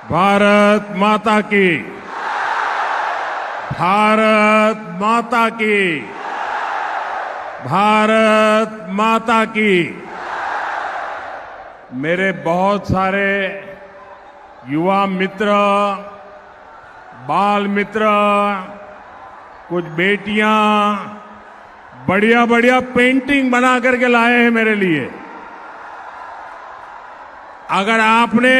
भारत माता की। भारत माता की। भारत माता की। मेरे बहुत सारे युवा मित्र, बाल मित्र, कुछ बेटियां बढ़िया बढ़िया पेंटिंग बना करके लाए हैं मेरे लिए। अगर आपने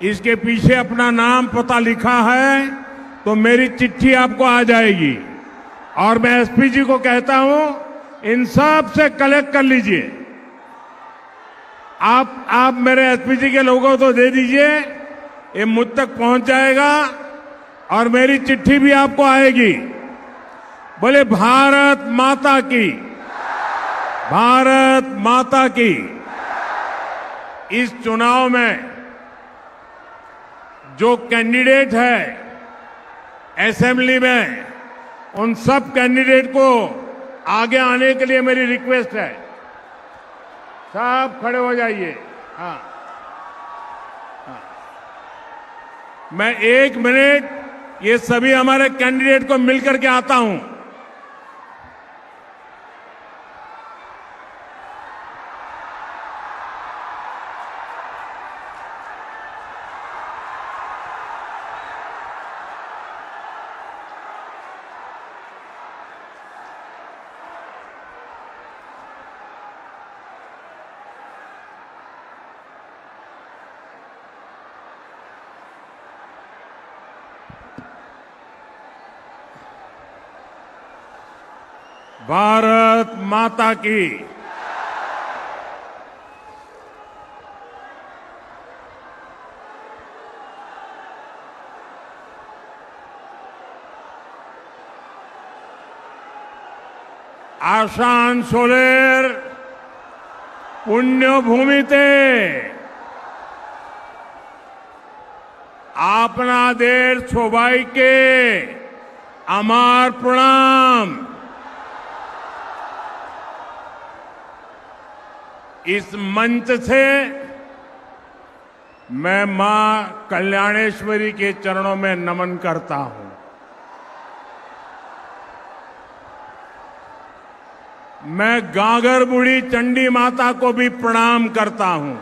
इसके पीछे अपना नाम पता लिखा है तो मेरी चिट्ठी आपको आ जाएगी और मैं एसपी जी को कहता हूं इन सब से कलेक्ट कर लीजिए। आप मेरे एसपी जी के लोगों को दे दीजिए, ये मुझ तक पहुंच जाएगा और मेरी चिट्ठी भी आपको आएगी। बोले भारत माता की। भारत माता की। इस चुनाव में जो कैंडिडेट है असेंबली में, उन सब कैंडिडेट को आगे आने के लिए मेरी रिक्वेस्ट है। सब खड़े हो जाइए। हाँ, मैं 1 मिनट ये सभी हमारे कैंडिडेट को मिलकर के आता हूं। भारत माता की। आशानसोलेर पुण्यभूमिते अपना देश सौभाग्य अमार प्रणाम। इस मंच से मैं मां कल्याणेश्वरी के चरणों में नमन करता हूं। मैं गागर बूढ़ी चंडी माता को भी प्रणाम करता हूं।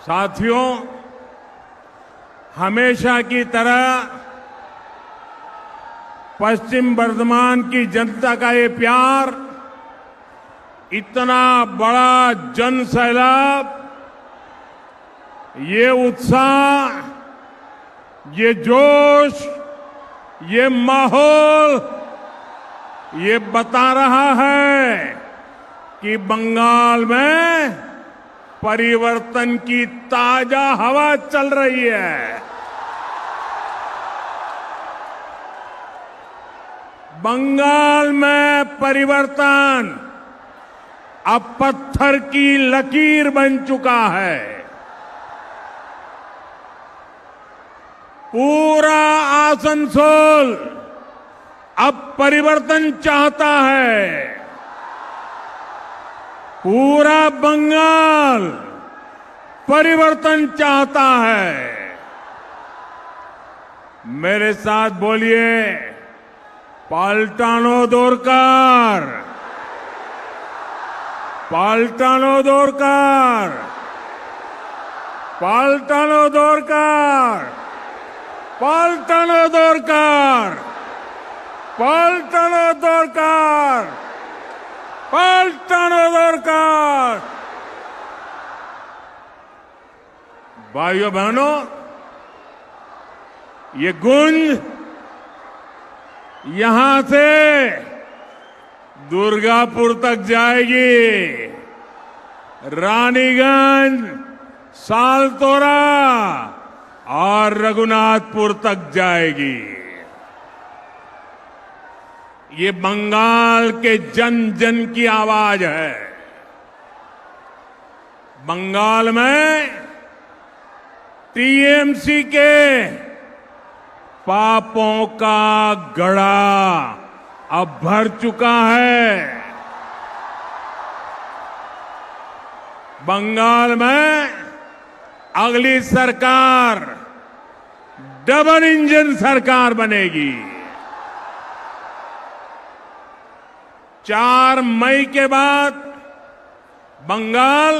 साथियों, हमेशा की तरह पश्चिम बर्धमान की जनता का ये प्यार, इतना बड़ा जन सैलाब, ये उत्साह, ये जोश, ये माहौल, ये बता रहा है कि बंगाल में परिवर्तन की ताजा हवा चल रही है। बंगाल में परिवर्तन अब पत्थर की लकीर बन चुका है। पूरा आसनसोल अब परिवर्तन चाहता है। पूरा बंगाल परिवर्तन चाहता है। मेरे साथ बोलिए, पाल्टानो दोरकार, पाल्टानो दोरकार, पाल्टानो दोरकार, पाल्टानो दोरकार, पाल्टानो दोरकार, पाल्टानो दोरकार। भाइयों बहनों, ये गूंज यहां से दुर्गापुर तक जाएगी, रानीगंज, सालतोरा और रघुनाथपुर तक जाएगी। ये बंगाल के जन जन की आवाज है। बंगाल में टीएमसी के पापों का गड़ा अब भर चुका है। बंगाल में अगली सरकार डबल इंजन सरकार बनेगी। 4 मई के बाद बंगाल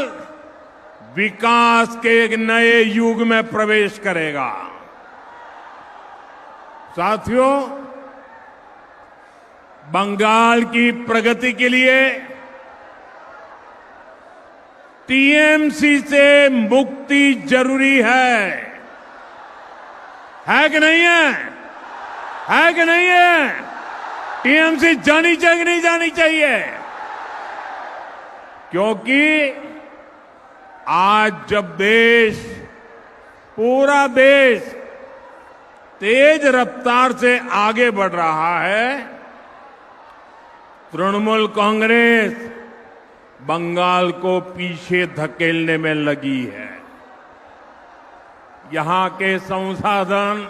विकास के एक नए युग में प्रवेश करेगा। साथियों, बंगाल की प्रगति के लिए टीएमसी से मुक्ति जरूरी है कि नहीं है? है कि नहीं है? टीएमसी जानी चाहिए कि नहीं जानी चाहिए? क्योंकि आज जब पूरा देश तेज रफ्तार से आगे बढ़ रहा है, तृणमूल कांग्रेस बंगाल को पीछे धकेलने में लगी है। यहां के संसाधन,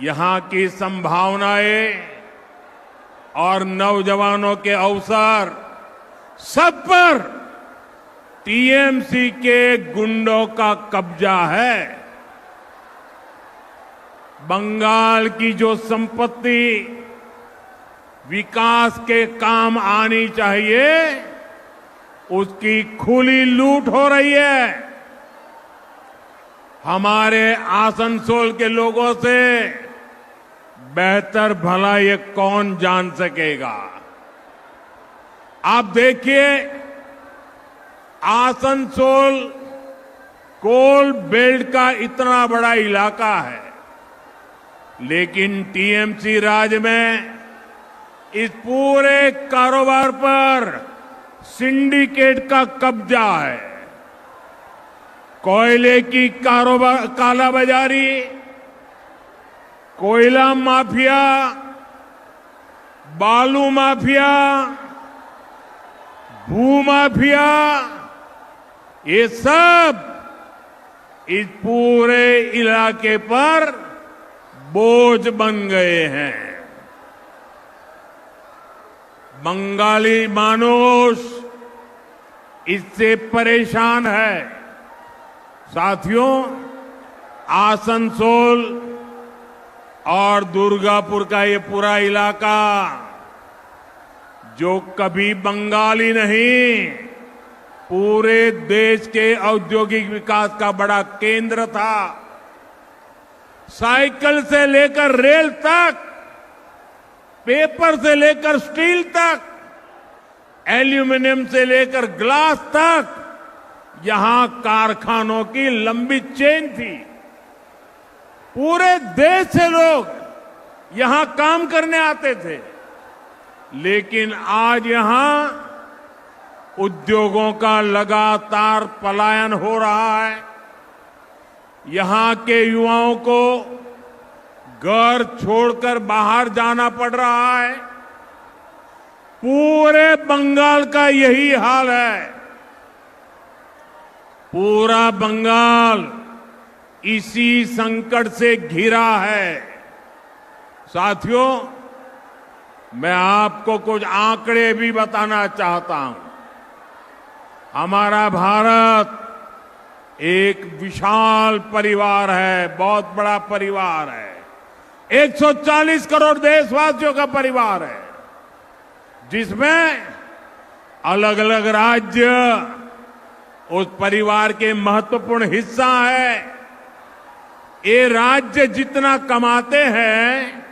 यहां की संभावनाएं और नौजवानों के अवसर सब पर टीएमसी के गुंडों का कब्जा है। बंगाल की जो संपत्ति विकास के काम आनी चाहिए, उसकी खुली लूट हो रही है। हमारे आसनसोल के लोगों से बेहतर भला ये कौन जान सकेगा? आप देखिए, आसनसोल कोल बेल्ट का इतना बड़ा इलाका है, लेकिन टीएमसी राज में इस पूरे कारोबार पर सिंडिकेट का कब्जा है। कोयले की कालाबाजारी, कोयला माफिया, बालू माफिया, भू माफिया, ये सब इस पूरे इलाके पर बोझ बन गए हैं। बंगाली मानुष इससे परेशान है। साथियों, आसनसोल और दुर्गापुर का ये पूरा इलाका, जो कभी बंगाली नहीं, पूरे देश के औद्योगिक विकास का बड़ा केंद्र था। साइकिल से लेकर रेल तक, पेपर से लेकर स्टील तक, एल्यूमिनियम से लेकर ग्लास तक, यहां कारखानों की लंबी चेन थी। पूरे देश से लोग यहां काम करने आते थे। लेकिन आज यहां उद्योगों का लगातार पलायन हो रहा है। यहां के युवाओं को घर छोड़कर बाहर जाना पड़ रहा है। पूरे बंगाल का यही हाल है। पूरा बंगाल इसी संकट से घिरा है। साथियों, मैं आपको कुछ आंकड़े भी बताना चाहता हूं। हमारा भारत एक विशाल परिवार है, बहुत बड़ा परिवार है। 140 करोड़ देशवासियों का परिवार है, जिसमें अलग अलग राज्य उस परिवार के महत्वपूर्ण हिस्सा है। ये राज्य जितना कमाते हैं,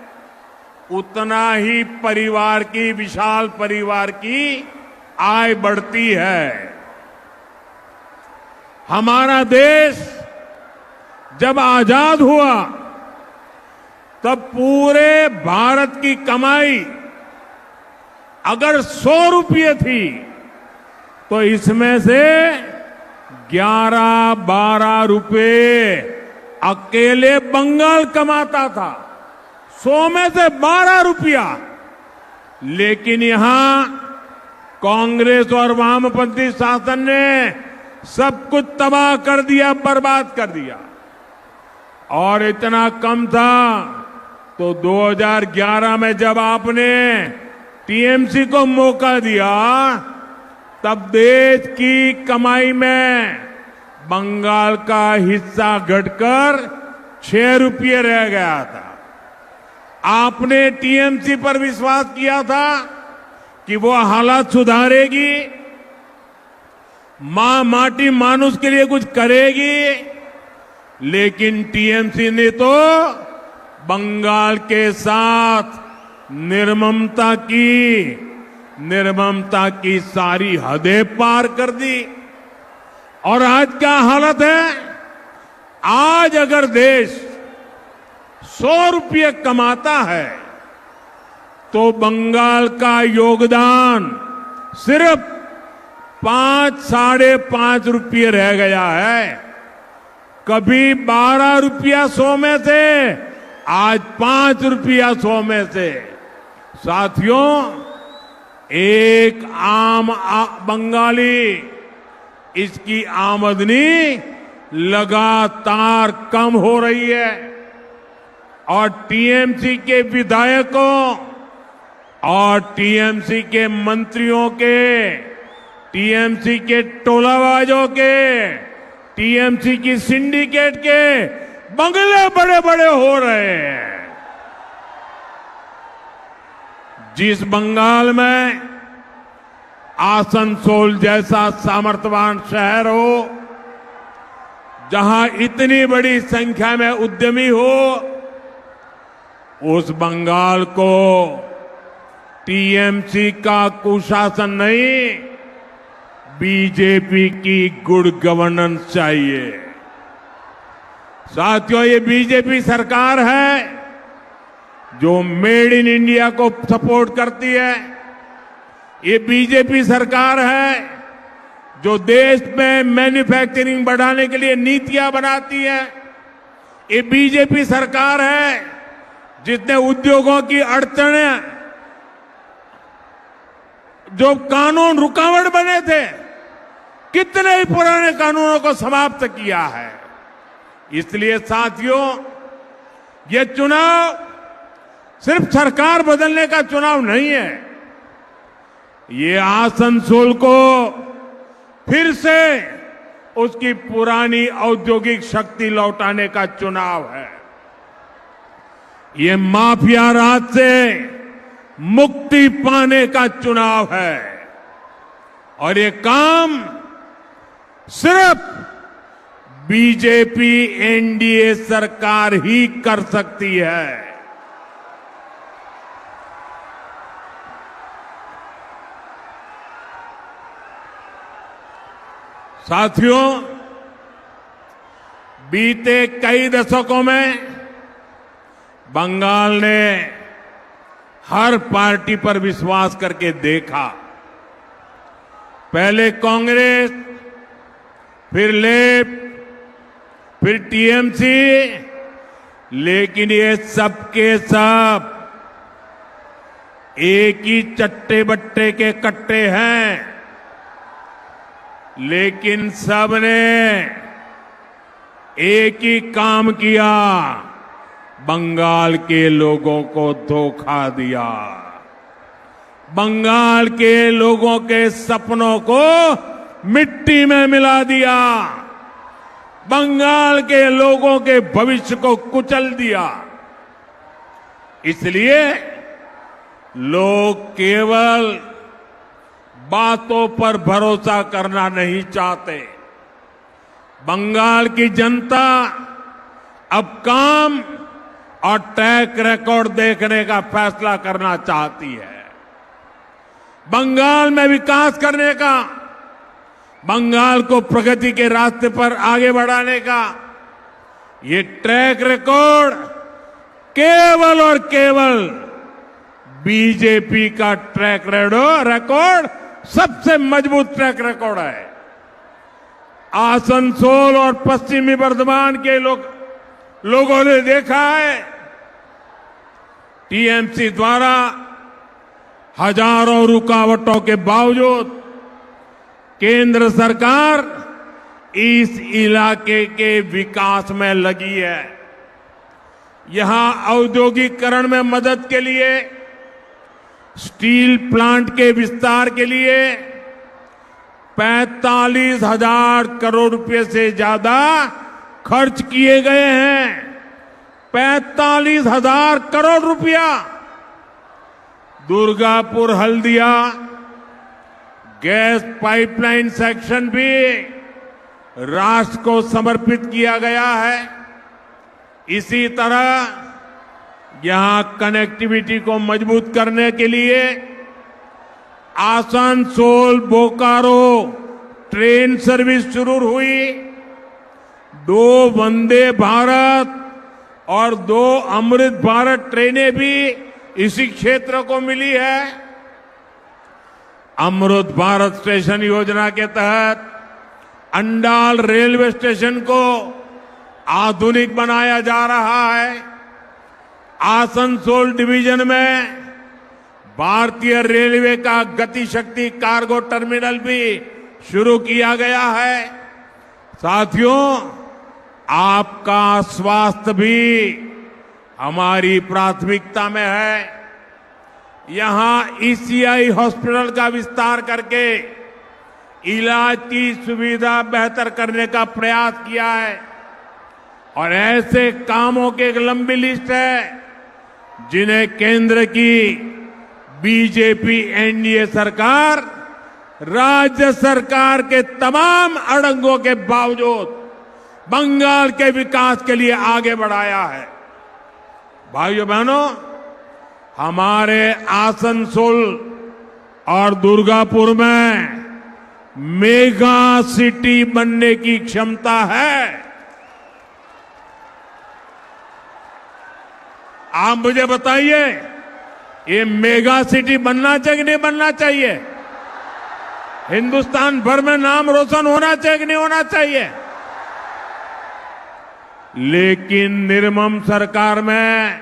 उतना ही विशाल परिवार की आय बढ़ती है। हमारा देश जब आजाद हुआ, तब पूरे भारत की कमाई अगर 100 रुपये थी, तो इसमें से 11-12 रुपये अकेले बंगाल कमाता था। 100 में से 12 रुपया। लेकिन यहां कांग्रेस और वामपंथी शासन ने सब कुछ तबाह कर दिया, बर्बाद कर दिया। और इतना कम था तो 2011 में जब आपने टीएमसी को मौका दिया, तब देश की कमाई में बंगाल का हिस्सा घटकर 6 रुपये रह गया था। आपने टीएमसी पर विश्वास किया था कि वो हालात सुधारेगी, माटी मानुष के लिए कुछ करेगी, लेकिन टीएमसी ने तो बंगाल के साथ निर्ममता की सारी हदें पार कर दी। और आज क्या हालत है? आज अगर देश 100 रुपये कमाता है तो बंगाल का योगदान सिर्फ 5-5.5 रुपये रह गया है। कभी 12 रुपया 100 में से, आज 5 रुपया 100 में से। साथियों, एक आम बंगाली, इसकी आमदनी लगातार कम हो रही है और टीएमसी के विधायकों और टीएमसी के मंत्रियों के, टीएमसी के टोलाबाजों के, टीएमसी की सिंडिकेट के बंगले बड़े बड़े हो रहे हैं। जिस बंगाल में आसनसोल जैसा सामर्थ्यवान शहर हो, जहां इतनी बड़ी संख्या में उद्यमी हो, उस बंगाल को टीएमसी का कुशासन नहीं, बीजेपी की गुड गवर्नेंस चाहिए। साथियों, ये बीजेपी सरकार है जो मेड इन इंडिया को सपोर्ट करती है। ये बीजेपी सरकार है जो देश में मैन्युफैक्चरिंग बढ़ाने के लिए नीतियां बनाती है। ये बीजेपी सरकार है जिसने उद्योगों की अड़चनें, जो कानून रुकावट बने थे, कितने ही पुराने कानूनों को समाप्त किया है। इसलिए साथियों, ये चुनाव सिर्फ सरकार बदलने का चुनाव नहीं है, ये आसनसोल को फिर से उसकी पुरानी औद्योगिक शक्ति लौटाने का चुनाव है। ये माफिया राज से मुक्ति पाने का चुनाव है और ये काम सिर्फ बीजेपी एनडीए सरकार ही कर सकती है। साथियों, बीते कई दशकों में बंगाल ने हर पार्टी पर विश्वास करके देखा। पहले कांग्रेस, फिर लेफ्ट, फिर टीएमसी, लेकिन ये सब के सब एक ही चट्टे बट्टे के कट्टे हैं। लेकिन सबने एक ही काम किया, बंगाल के लोगों को धोखा दिया, बंगाल के लोगों के सपनों को मिट्टी में मिला दिया, बंगाल के लोगों के भविष्य को कुचल दिया। इसलिए लोग केवल बातों पर भरोसा करना नहीं चाहते। बंगाल की जनता अब काम और ट्रैक रिकॉर्ड देखने का फैसला करना चाहती है। बंगाल में विकास करने का, बंगाल को प्रगति के रास्ते पर आगे बढ़ाने का ये ट्रैक रिकॉर्ड केवल और केवल बीजेपी का ट्रैक रिकॉर्ड सबसे मजबूत ट्रैक रिकॉर्ड है। आसनसोल और पश्चिमी बर्धमान के लोगों ने देखा है, टीएमसी द्वारा हजारों रुकावटों के बावजूद केंद्र सरकार इस इलाके के विकास में लगी है। यहां औद्योगिकरण में मदद के लिए, स्टील प्लांट के विस्तार के लिए 45,000 करोड़ रुपए से ज्यादा खर्च किए गए हैं। 45,000 करोड़ रुपया Durgapur Haldia gas pipeline section भी राष्ट्र को समर्पित किया गया है। इसी तरह यहां कनेक्टिविटी को मजबूत करने के लिए आसनसोल बोकारो ट्रेन सर्विस शुरू हुई। 2 वंदे भारत और 2 अमृत भारत ट्रेनें भी इसी क्षेत्र को मिली है। अमृत भारत स्टेशन योजना के तहत अंडाल रेलवे स्टेशन को आधुनिक बनाया जा रहा है। आसनसोल डिवीजन में भारतीय रेलवे का गति शक्ति कार्गो टर्मिनल भी शुरू किया गया है। साथियों, आपका स्वास्थ्य भी हमारी प्राथमिकता में है। यहां ईसीआई हॉस्पिटल का विस्तार करके इलाज की सुविधा बेहतर करने का प्रयास किया है और ऐसे कामों की एक लंबी लिस्ट है जिन्हें केंद्र की बीजेपी एनडीए सरकार राज्य सरकार के तमाम अड़ंगों के बावजूद बंगाल के विकास के लिए आगे बढ़ाया है। भाइयों बहनों, हमारे आसनसोल और दुर्गापुर में मेगा सिटी बनने की क्षमता है। आप मुझे बताइए, ये मेगा सिटी बनना चाहिए कि नहीं बनना चाहिए? हिंदुस्तान भर में नाम रोशन होना चाहिए कि नहीं होना चाहिए? लेकिन निर्मम सरकार में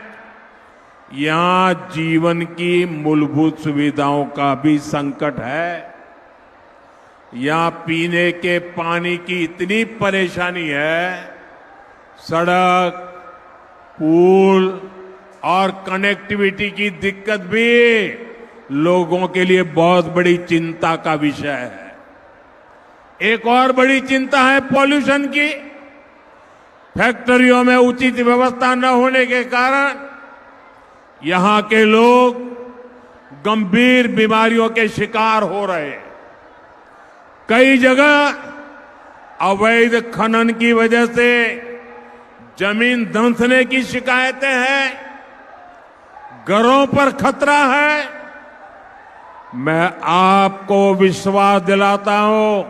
यहां जीवन की मूलभूत सुविधाओं का भी संकट है। यहां पीने के पानी की इतनी परेशानी है, सड़क, पुल और कनेक्टिविटी की दिक्कत भी लोगों के लिए बहुत बड़ी चिंता का विषय है। एक और बड़ी चिंता है पॉल्यूशन की। फैक्ट्रियों में उचित व्यवस्था न होने के कारण यहां के लोग गंभीर बीमारियों के शिकार हो रहे हैं। कई जगह अवैध खनन की वजह से जमीन धंसने की शिकायतें हैं, घरों पर खतरा है। मैं आपको विश्वास दिलाता हूं,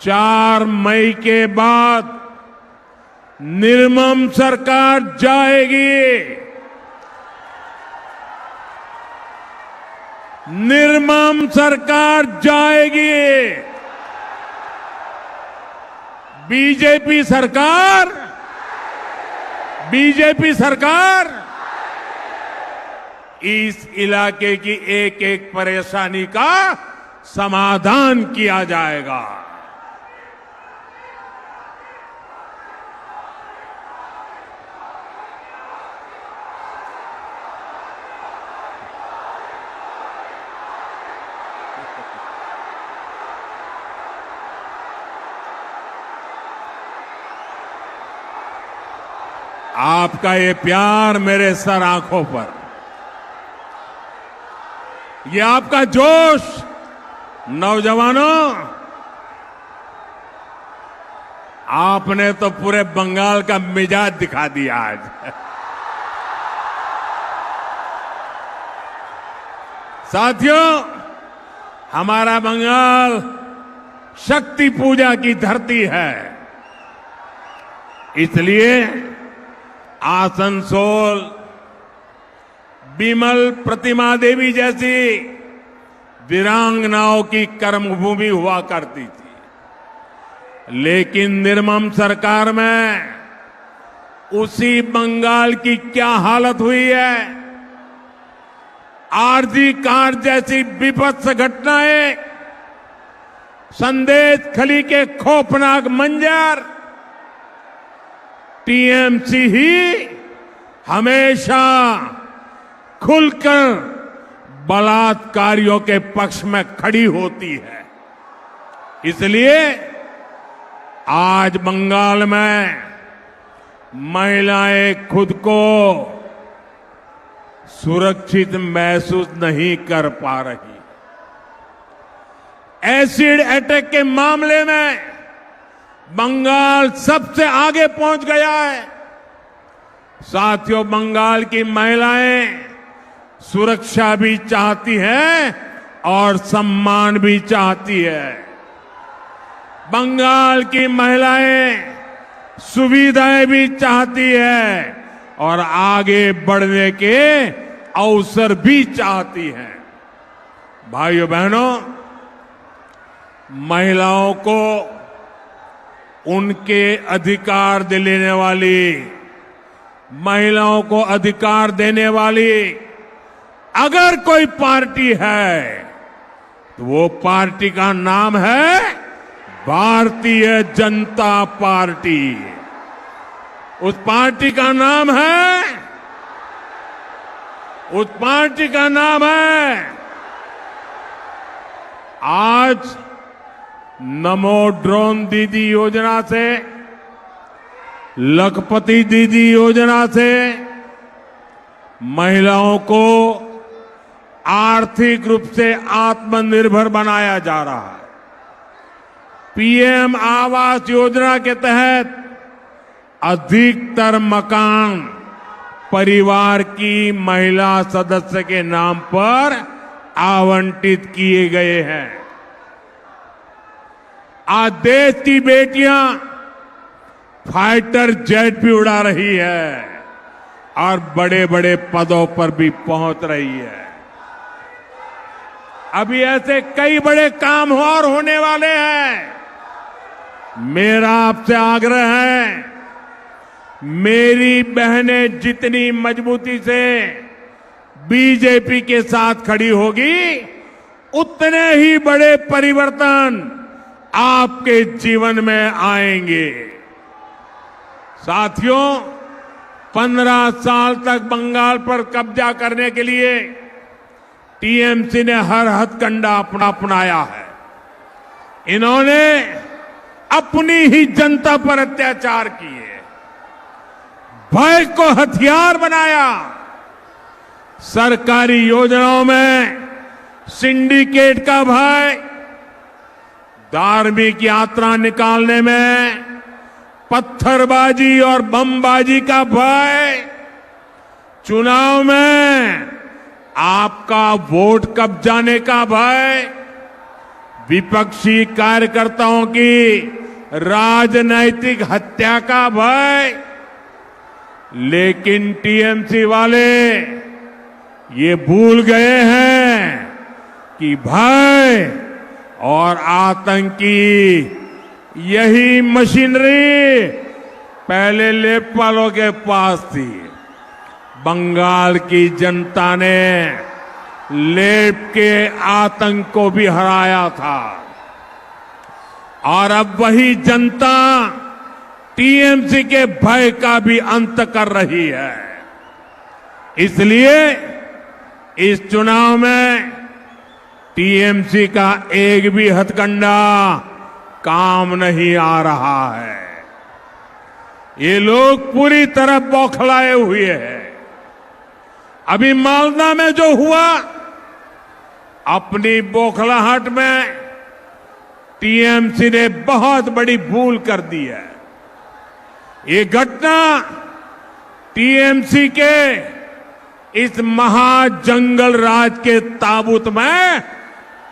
4 मई के बाद निर्मम सरकार जाएगी। निर्मम सरकार जाएगी। बीजेपी सरकार इस इलाके की एक एक परेशानी का समाधान किया जाएगा। आपका ये प्यार मेरे सर आंखों पर, ये आपका जोश, नौजवानों, आपने तो पूरे बंगाल का मिजाज दिखा दिया आज। साथियों, हमारा बंगाल शक्ति पूजा की धरती है। इसलिए आसनसोल बिमल प्रतिमा देवी जैसी वीरांगनाओं की कर्मभूमि हुआ करती थी। लेकिन निर्मम सरकार में उसी बंगाल की क्या हालत हुई है। आरजी कांड जैसी विभत्स घटनाएं, संदेश खली के खौफनाक मंजर, टीएमसी ही हमेशा खुलकर बलात्कारियों के पक्ष में खड़ी होती है। इसलिए आज बंगाल में महिलाएं खुद को सुरक्षित महसूस नहीं कर पा रही। एसिड अटैक के मामले में बंगाल सबसे आगे पहुंच गया है। साथियों, बंगाल की महिलाएं सुरक्षा भी चाहती हैं और सम्मान भी चाहती है। बंगाल की महिलाएं सुविधाएं भी चाहती है और आगे बढ़ने के अवसर भी चाहती है। भाइयों बहनों, महिलाओं को उनके अधिकार दिलाने वाली, महिलाओं को अधिकार देने वाली अगर कोई पार्टी है तो वो पार्टी का नाम है भारतीय जनता पार्टी। उस पार्टी का नाम है आज नमो ड्रोन दीदी योजना से, लखपति दीदी योजना से महिलाओं को आर्थिक रूप से आत्मनिर्भर बनाया जा रहा है। पीएम आवास योजना के तहत अधिकतर मकान परिवार की महिला सदस्य के नाम पर आवंटित किए गए हैं। आज देश की बेटियां फाइटर जेट भी उड़ा रही है और बड़े बड़े पदों पर भी पहुंच रही है। अभी ऐसे कई बड़े काम और होने वाले हैं। मेरा आपसे आग्रह है, मेरी बहनें जितनी मजबूती से बीजेपी के साथ खड़ी होगी, उतने ही बड़े परिवर्तन आपके जीवन में आएंगे। साथियों, 15 साल तक बंगाल पर कब्जा करने के लिए टीएमसी ने हर हथकंडा अपनाया है। इन्होंने अपनी ही जनता पर अत्याचार किए, भय को हथियार बनाया, सरकारी योजनाओं में सिंडिकेट का भय, धार्मिक यात्रा निकालने में पत्थरबाजी और बमबाजी का भय, चुनाव में आपका वोट कब जाने का भय, विपक्षी कार्यकर्ताओं की राजनैतिक हत्या का भय। लेकिन टीएमसी वाले ये भूल गए हैं कि भय और आतंकी यही मशीनरी पहले लेपपालों के पास थी। बंगाल की जनता ने लेप के आतंक को भी हराया था और अब वही जनता टीएमसी के भय का भी अंत कर रही है। इसलिए इस चुनाव में टीएमसी का एक भी हथकंडा काम नहीं आ रहा है। ये लोग पूरी तरह बौखलाए हुए हैं। अभी मालदा में जो हुआ, अपनी बौखलाहट में टीएमसी ने बहुत बड़ी भूल कर दी है। ये घटना टीएमसी के इस महाजंगल राज के ताबूत में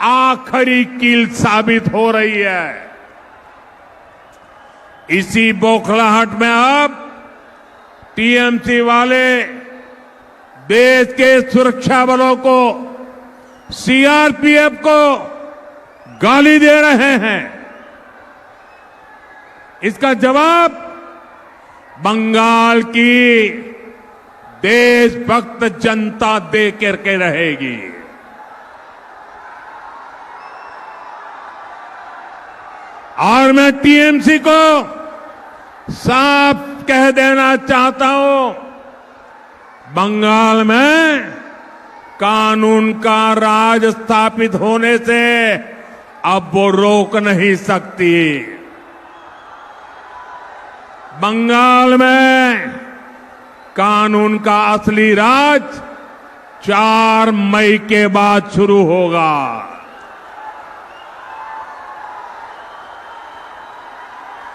आखिरी कील साबित हो रही है। इसी बौखलाहट में अब टीएमसी वाले देश के सुरक्षा बलों को, सीआरपीएफ को गाली दे रहे हैं। इसका जवाब बंगाल की देशभक्त जनता दे करके रहेगी। और मैं टीएमसी को साफ कह देना चाहता हूं, बंगाल में कानून का राज स्थापित होने से अब वो रोक नहीं सकती। बंगाल में कानून का असली राज 4 मई के बाद शुरू होगा।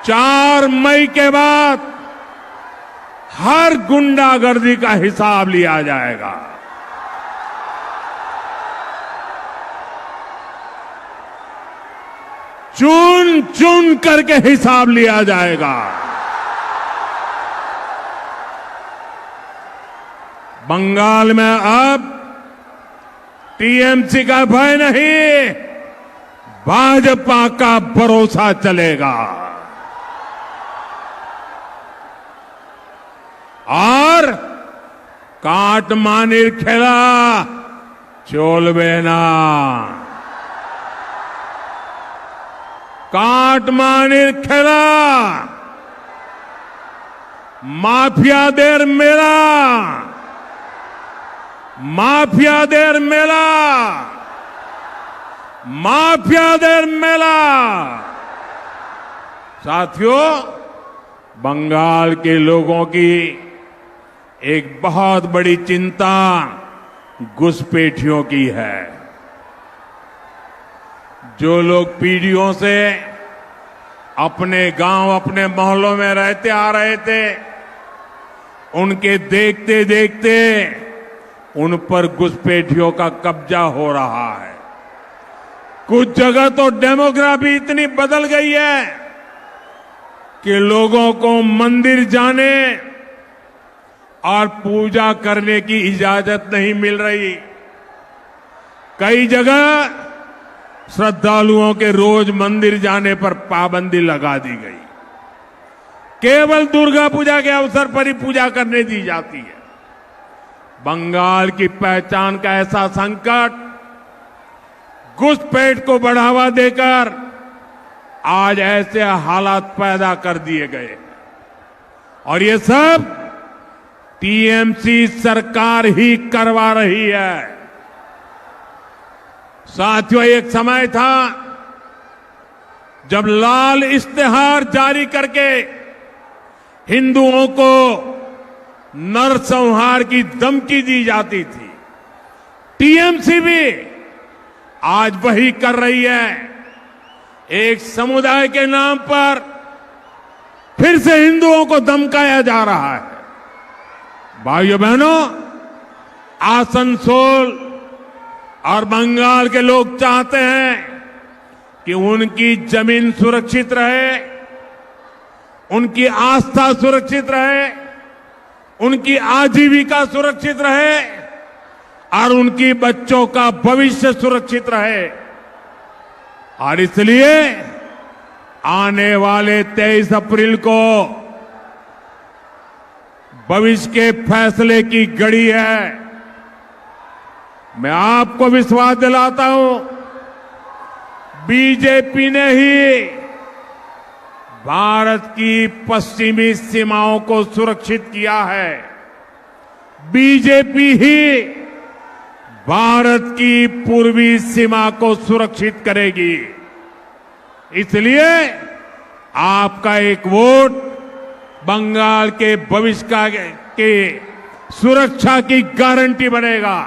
4 मई के बाद हर गुंडागर्दी का हिसाब लिया जाएगा। चुन चुन करके हिसाब लिया जाएगा। बंगाल में अब टीएमसी का भय नहीं, भाजपा का भरोसा चलेगा। और काटमानिर खेला चोलबे ना, काटमानिर खेला माफियादेर मेला, माफियादेर मेला, माफियादेर मेला। साथियों, बंगाल के लोगों की एक बहुत बड़ी चिंता घुसपैठियों की है। जो लोग पीढ़ियों से अपने गांव, अपने मोहल्लों में रहते आ रहे थे, उनके देखते देखते उन पर घुसपैठियों का कब्जा हो रहा है। कुछ जगह तो डेमोग्राफी इतनी बदल गई है कि लोगों को मंदिर जाने और पूजा करने की इजाजत नहीं मिल रही। कई जगह श्रद्धालुओं के रोज मंदिर जाने पर पाबंदी लगा दी गई। केवल दुर्गा पूजा के अवसर पर ही पूजा करने दी जाती है। बंगाल की पहचान का ऐसा संकट घुसपैठ को बढ़ावा देकर आज ऐसे हालात पैदा कर दिए गए। और ये सब टीएमसी सरकार ही करवा रही है। साथियों, एक समय था जब लाल इश्तेहार जारी करके हिंदुओं को नरसंहार की धमकी दी जाती थी। टीएमसी भी आज वही कर रही है। एक समुदाय के नाम पर फिर से हिंदुओं को धमकाया जा रहा है। भाइयों बहनों, आसनसोल और बंगाल के लोग चाहते हैं कि उनकी जमीन सुरक्षित रहे, उनकी आस्था सुरक्षित रहे, उनकी आजीविका सुरक्षित रहे और उनकी बच्चों का भविष्य सुरक्षित रहे। और इसलिए आने वाले 23 अप्रैल को भविष्य के फैसले की घड़ी है। मैं आपको विश्वास दिलाता हूं, बीजेपी ने ही भारत की पश्चिमी सीमाओं को सुरक्षित किया है। बीजेपी ही भारत की पूर्वी सीमा को सुरक्षित करेगी। इसलिए आपका एक वोट बंगाल के भविष्य के सुरक्षा की गारंटी बनेगा।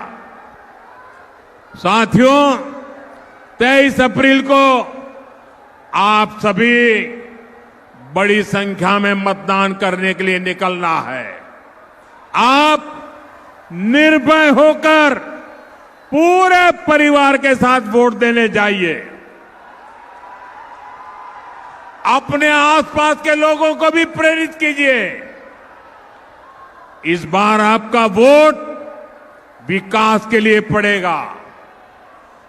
साथियों, 23 अप्रैल को आप सभी बड़ी संख्या में मतदान करने के लिए निकलना है। आप निर्भय होकर पूरे परिवार के साथ वोट देने जाइए। अपने आसपास के लोगों को भी प्रेरित कीजिए। इस बार आपका वोट विकास के लिए पड़ेगा।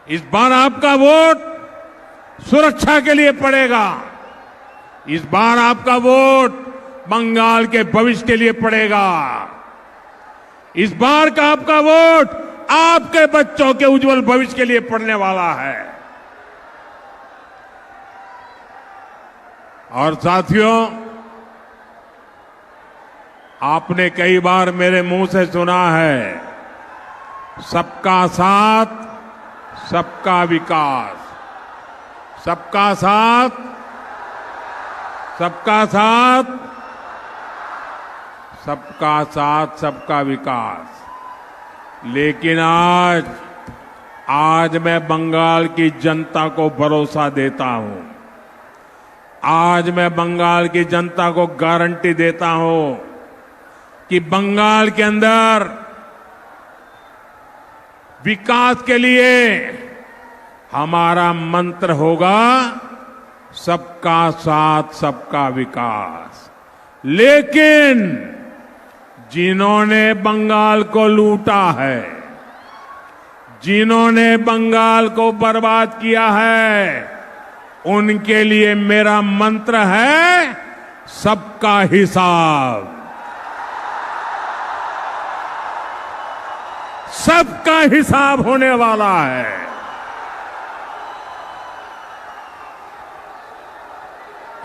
इस बार आपका वोट सुरक्षा के लिए पड़ेगा। इस बार आपका वोट बंगाल के भविष्य के लिए पड़ेगा। इस बार का आपका वोट आपके बच्चों के उज्जवल भविष्य के लिए पड़ने वाला है। और साथियों, आपने कई बार मेरे मुंह से सुना है, सबका साथ सबका विकास। सबका साथ, सबका साथ, सबका साथ, सबका विकास। लेकिन आज मैं बंगाल की जनता को भरोसा देता हूं, आज मैं बंगाल की जनता को गारंटी देता हूं कि बंगाल के अंदर विकास के लिए हमारा मंत्र होगा सबका साथ, सबका विकास। लेकिन जिन्होंने बंगाल को लूटा है, जिन्होंने बंगाल को बर्बाद किया है, उनके लिए मेरा मंत्र है सबका हिसाब। सबका हिसाब होने वाला है।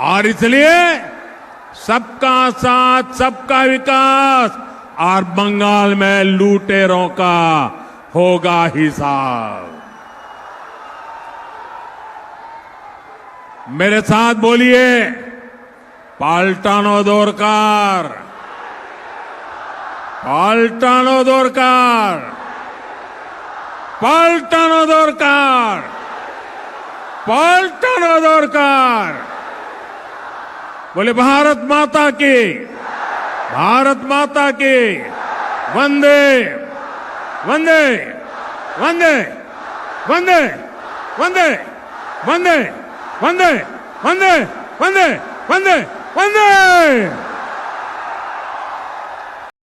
और इसलिए सबका साथ, सबका विकास और बंगाल में लूटेरों का होगा हिसाब। मेरे साथ बोलिए, पाल्टानो दरकार, पाल्टानो दरकार, पाल्टानो दरकार, पाल्टानो दरकार। बोले भारत माता की, भारत माता की, वंदे वंदे वंदे वंदे वंदे वंदे वंदे वंदे वंदे वंदे वंदे।